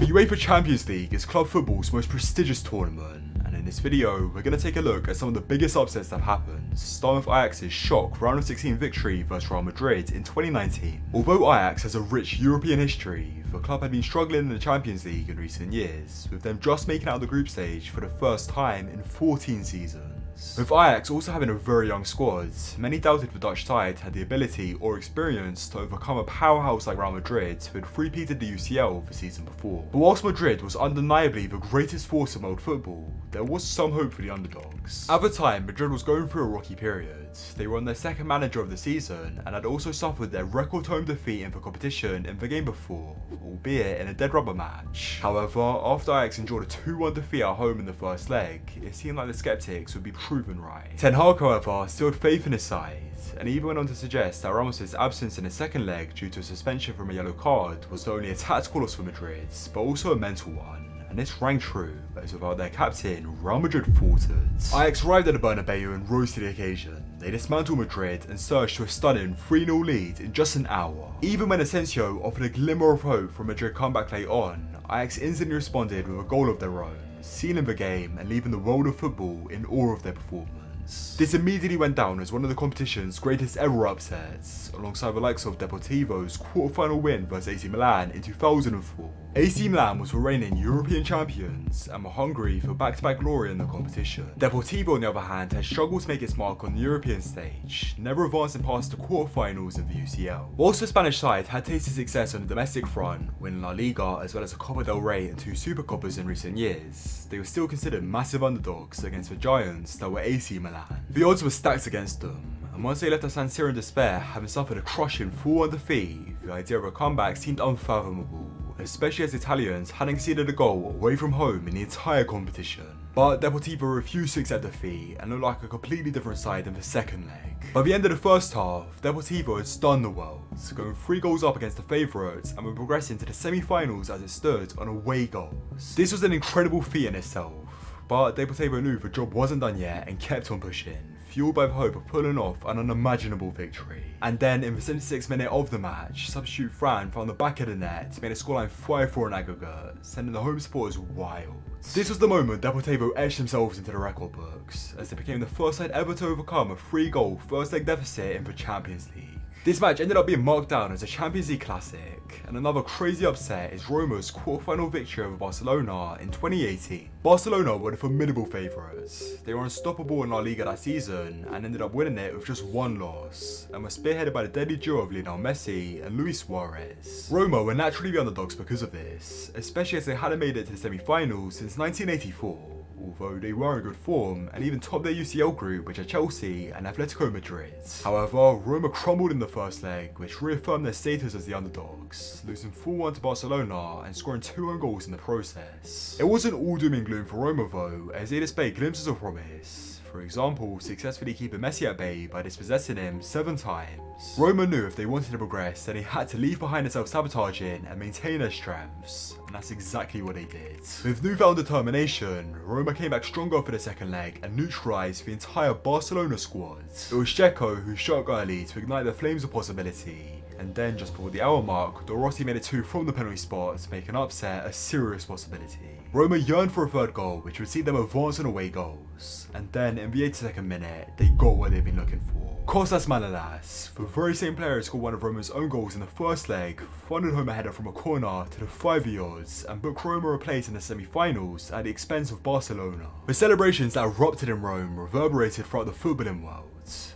UEFA Champions League is club football's most prestigious tournament, and in this video we're going to take a look at some of the biggest upsets that have happened, starting with Ajax's shock round of 16 victory versus Real Madrid in 2019. Although Ajax has a rich European history, the club had been struggling in the Champions League in recent years, with them just making it out of the group stage for the first time in 14 seasons. With Ajax also having a very young squad, many doubted the Dutch side had the ability or experience to overcome a powerhouse like Real Madrid, who had three-peated the UCL the season before. But whilst Madrid was undeniably the greatest force in world football, there was some hope for the underdogs. At the time, Madrid was going through a rocky period. They were on their second manager of the season and had also suffered their record home defeat in the competition in the game before, albeit in a dead rubber match. However, after Ajax endured a 2-1 defeat at home in the first leg, it seemed like the skeptics would be proven right. Ten Hag, however, still had faith in his side, and even went on to suggest that Ramos' absence in the second leg due to a suspension from a yellow card was not only a tactical loss for Madrid, but also a mental one. And this rang true, as without their captain, Real Madrid faltered. Ajax arrived at the Bernabeu and rose to the occasion. They dismantled Madrid and surged to a stunning 3-0 lead in just an hour. Even when Asensio offered a glimmer of hope for a Madrid comeback late on, Ajax instantly responded with a goal of their own, sealing the game and leaving the world of football in awe of their performance. This immediately went down as one of the competition's greatest ever upsets, alongside the likes of Deportivo's quarter-final win versus AC Milan in 2004. AC Milan was the reigning European champions and were hungry for back-to-back glory in the competition. Deportivo, on the other hand, had struggled to make its mark on the European stage, never advancing past the quarter-finals of the UCL. Whilst the Spanish side had tasted success on the domestic front, winning La Liga as well as a Copa del Rey and 2 Super Copas in recent years, they were still considered massive underdogs against the giants that were AC Milan. The odds were stacked against them, and once they left the San Siro in despair, having suffered a crushing 4-1 defeat, the idea of a comeback seemed unfathomable, especially as Italians hadn't conceded a goal away from home in the entire competition. But Deportivo refused to accept defeat and looked like a completely different side in the second leg. By the end of the first half, Deportivo had stunned the world, going 3 goals up against the favourites and were progressing to the semi-finals as it stood on away goals. This was an incredible feat in itself, but Deportivo knew the job wasn't done yet and kept on pushing, fueled by the hope of pulling off an unimaginable victory. And then in the 76th minute of the match, substitute Fran found the back of the net to make the scoreline 5-4 in aggregate, sending the home supporters wild. This was the moment Deportivo etched themselves into the record books, as they became the first side ever to overcome a 3-goal first leg deficit in the Champions League. This match ended up being marked down as a Champions League classic, and another crazy upset is Roma's quarter-final victory over Barcelona in 2018. Barcelona were the formidable favourites. They were unstoppable in La Liga that season and ended up winning it with just 1 loss, and were spearheaded by the deadly duo of Lionel Messi and Luis Suarez. Roma were naturally the underdogs because of this, especially as they hadn't made it to the semi-finals since 1984. Although they were in good form and even topped their UCL group, which are Chelsea and Atletico Madrid. However, Roma crumbled in the first leg, which reaffirmed their status as the underdogs, losing 4-1 to Barcelona and scoring 2 own goals in the process. It wasn't all doom and gloom for Roma though, as they displayed glimpses of promise. For example, successfully keeping Messi at bay by dispossessing him 7 times. Roma knew if they wanted to progress, then they had to leave behind the self-sabotaging and maintain their strengths, and that's exactly what they did. With newfound determination, Roma came back stronger for the second leg and neutralised the entire Barcelona squad. It was Dzeko who struck early to ignite the flames of possibility, and then just before the hour mark, Dorothy made it 2 from the penalty spot to make an upset a serious possibility. Roma yearned for a 3rd goal, which would see them advance on away goals, and then in the 82nd minute, they got what they've been looking for. Kostas Manolas, the very same player who scored one of Roma's own goals in the first leg, funded home a header from a corner to the 5 odds and booked Roma a place in the semi-finals at the expense of Barcelona. The celebrations that erupted in Rome reverberated throughout the footballing world.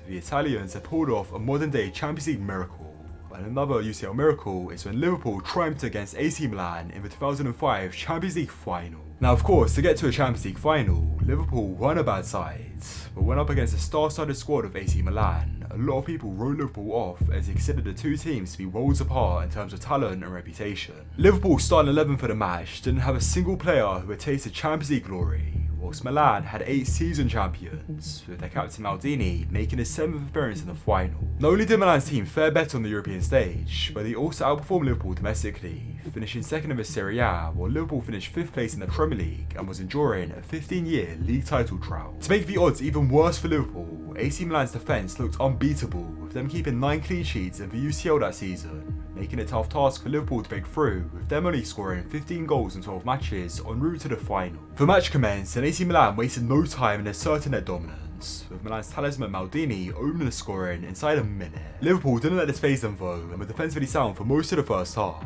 The Italians had pulled off a modern-day Champions League miracle. And another UCL miracle is when Liverpool triumphed against AC Milan in the 2005 Champions League final. Now of course, to get to a Champions League final, Liverpool weren't a bad side, but went up against a star-studded squad of AC Milan, a lot of people wrote Liverpool off as they considered the 2 teams to be worlds apart in terms of talent and reputation. Liverpool's starting 11 for the match didn't have a single player who had tasted Champions League glory, whilst Milan had 8 season champions, with their captain Maldini making his 7th appearance in the final. Not only did Milan's team fare better on the European stage, but they also outperformed Liverpool domestically, finishing 2nd in the Serie A, while Liverpool finished 5th place in the Premier League and was enduring a 15-year league title drought. To make the odds even worse for Liverpool, AC Milan's defence looked unbeatable, with them keeping 9 clean sheets in the UCL that season, making it a tough task for Liverpool to break through, with them only scoring 15 goals in 12 matches en route to the final. The match commenced and AC Milan wasted no time in asserting their dominance, with Milan's talisman Maldini opening the scoring inside a minute. Liverpool didn't let this faze them though, and were defensively sound for most of the first half.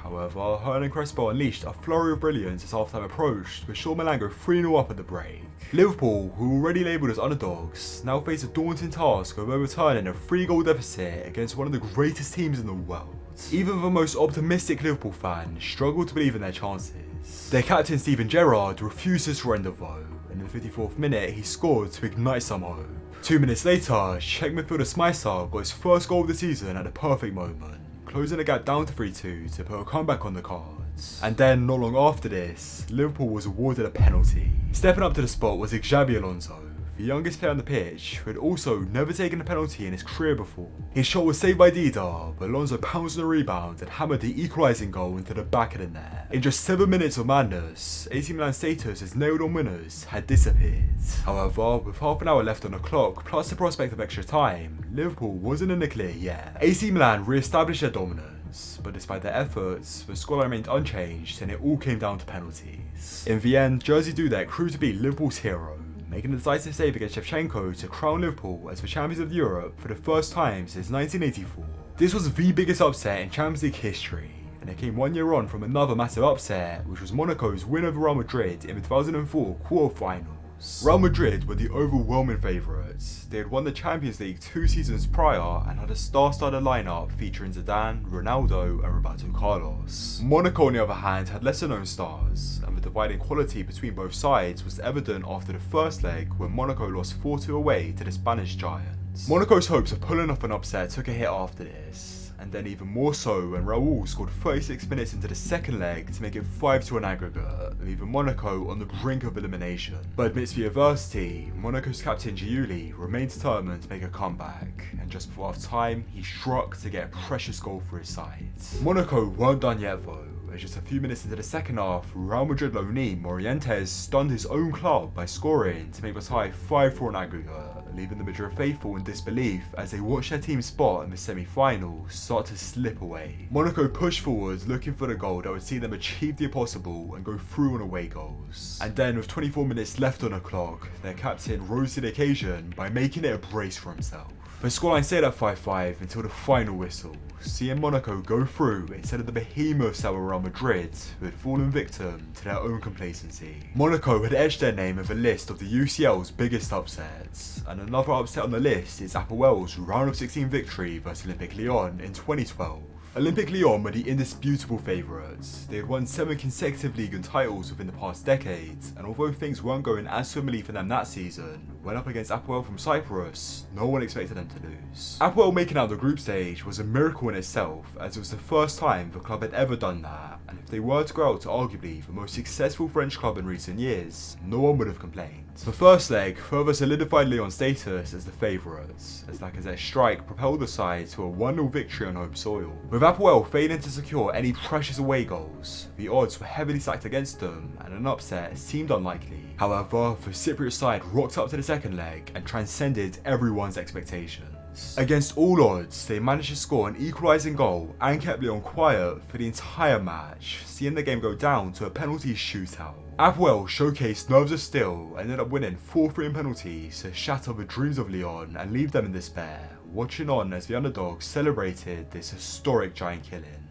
However, Hernan Crespo unleashed a flurry of brilliance as half-time approached, with Milan go 3-0 up at the break. Liverpool, who were already labelled as underdogs, now face a daunting task of overturning a 3-goal deficit against one of the greatest teams in the world. Even the most optimistic Liverpool fan struggled to believe in their chances. Their captain Steven Gerrard refused to surrender though, and in the 54th minute he scored to ignite some hope. 2 minutes later, Czech midfielder Smajsar got his first goal of the season at the perfect moment, closing the gap down to 3-2 to put a comeback on the cards. And then, not long after this, Liverpool was awarded a penalty. Stepping up to the spot was Xabi Alonso, the youngest player on the pitch, who had also never taken a penalty in his career before. His shot was saved by Dida, but Alonso pounced on the rebound and hammered the equalising goal into the back of the net. In just 7 minutes of madness, AC Milan's status as nailed-on winners had disappeared. However, with half an hour left on the clock, plus the prospect of extra time, Liverpool wasn't in the clear yet. AC Milan re-established their dominance, but despite their efforts, the scoreline remained unchanged and it all came down to penalties. In the end, Jerzy Dudek proved to be Liverpool's hero, making a decisive save against Shevchenko to crown Liverpool as the champions of Europe for the first time since 1984. This was the biggest upset in Champions League history, and it came 1 year on from another massive upset, which was Monaco's win over Real Madrid in the 2004 quarter-finals. Real Madrid were the overwhelming favourites. They had won the Champions League 2 seasons prior and had a star-studded lineup featuring Zidane, Ronaldo and Roberto Carlos. Monaco on the other hand had lesser known stars, and the dividing quality between both sides was evident after the first leg when Monaco lost 4-2 away to the Spanish giants. Monaco's hopes of pulling off an upset took a hit after this, and then even more so when Raul scored 36 minutes into the second leg to make it 5-2 on aggregate, leaving Monaco on the brink of elimination. But amidst the adversity, Monaco's captain Giuli remained determined to make a comeback, and just before half time, he struck to get a precious goal for his side. Monaco weren't done yet though, as just a few minutes into the second half, Real Madrid loanee Morientes stunned his own club by scoring to make the tie 5-4 on aggregate, leaving the Madrid faithful in disbelief as they watched their team's spot in the semi-finals start to slip away. Monaco pushed forward looking for the goal that would see them achieve the impossible and go through on away goals. And then with 24 minutes left on the clock, their captain rose to the occasion by making it a brace for himself. The scoreline stayed at 5-5 until the final whistle, seeing Monaco go through instead of the behemoths that were Real Madrid, who had fallen victim to their own complacency. Monaco had edged their name in the list of the UCL's biggest upsets, and another upset on the list is APOEL's round of 16 victory versus Olympique Lyon in 2012. Olympique Lyon were the indisputable favourites. They had won 7 consecutive league and titles within the past decades, and although things weren't going as swimmingly for them that season, when up against APOEL from Cyprus, no one expected them to lose. APOEL making out the group stage was a miracle in itself, as it was the first time the club had ever done that, and if they were to grow out to arguably the most successful French club in recent years, no one would have complained. The first leg further solidified Lyon's status as the favourites, as Lacazette's strike propelled the side to a 1-0 victory on home soil. With APOEL failing to secure any precious away goals, the odds were heavily stacked against them and an upset seemed unlikely. However, the Cypriot side rocked up to the second leg and transcended everyone's expectations. Against all odds, they managed to score an equalising goal and kept Lyon quiet for the entire match, seeing the game go down to a penalty shootout. APOEL showcased nerves of steel and ended up winning 4-3 in penalties to shatter the dreams of Lyon and leave them in despair, watching on as the underdogs celebrated this historic giant killing.